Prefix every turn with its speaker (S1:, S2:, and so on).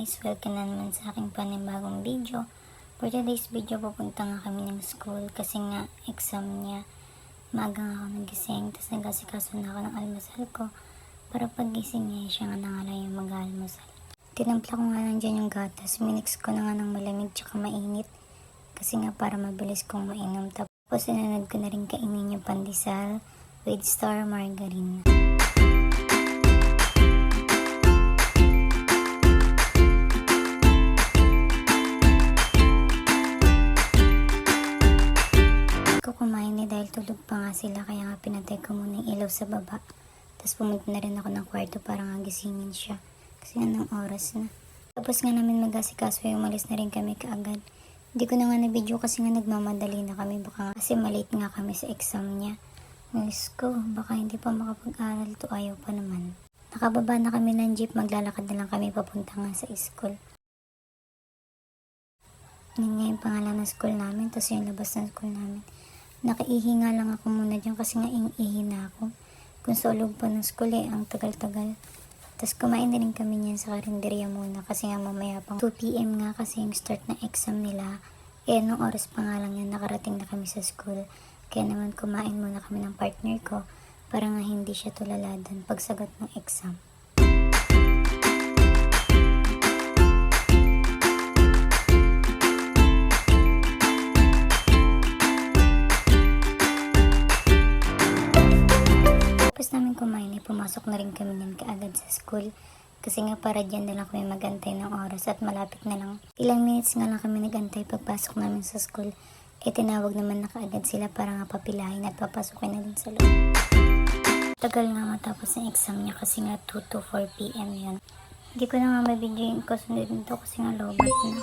S1: guys, welcome na naman sa aking panibagong video. For today's video, pupunta nga kami ng school kasi nga exam niya. Maaga nga ako nagising, tapos nag-asikaso na ako ng almusal ko para pag-gising niya, siya nga na nga lang yung mag-almusal. Tinampla ko nga lang dyan yung gatas, minix ko na nga ng malamig tsaka mainit kasi nga para mabilis kong mainom. Tapos sinunod ko na rin kainin yung pandesal with star margarine. Kumain eh dahil tulog pa nga sila, kaya nga pinatay ko muna yung ilaw sa baba. Tapos pumunta na rin ako ng kwarto para nga gisingin siya kasi nga ng oras na. Tapos nga namin mag-asikaso yung umalis na rin kami kaagad. Hindi ko na nga na-video kasi nga nagmamadali na kami, baka kasi malate nga kami sa exam niya. Diyos ko, baka hindi pa makapag-aral to, ayaw pa naman. Nakababa na kami ng jeep, maglalakad na lang kami papunta nga sa school. Yan nga yung pangalan ng school namin, tapos yung labas ng school namin. Nakaihi nga lang ako muna dyan kasi nga ihi na ako. Kung sa loob pa ng school ang tagal-tagal. Tapos kumain na rin kami niyan sa karinderya muna kasi nga mamaya pang 2 PM nga kasi yung start ng exam nila. Nung oras pa nga lang yan, nakarating na kami sa school. Kaya naman kumain muna kami ng partner ko para nga hindi siya tulaladan pagsagot ng exam. Namin kumain pumasok na rin kami niyan kaagad sa school kasi nga para dyan na lang kami magantay ng oras at malapit na lang. Ilang minutes nga lang kami nagantay pagpasok namin sa school. Tinawag naman na kaagad sila para nga papilahin at papasukin na din sa loob. Tagal nga matapos ng exam niya kasi nga 2 to 4 PM yun. Hindi ko na nga mabidyo yung kasunod nito kasi nga lobat na.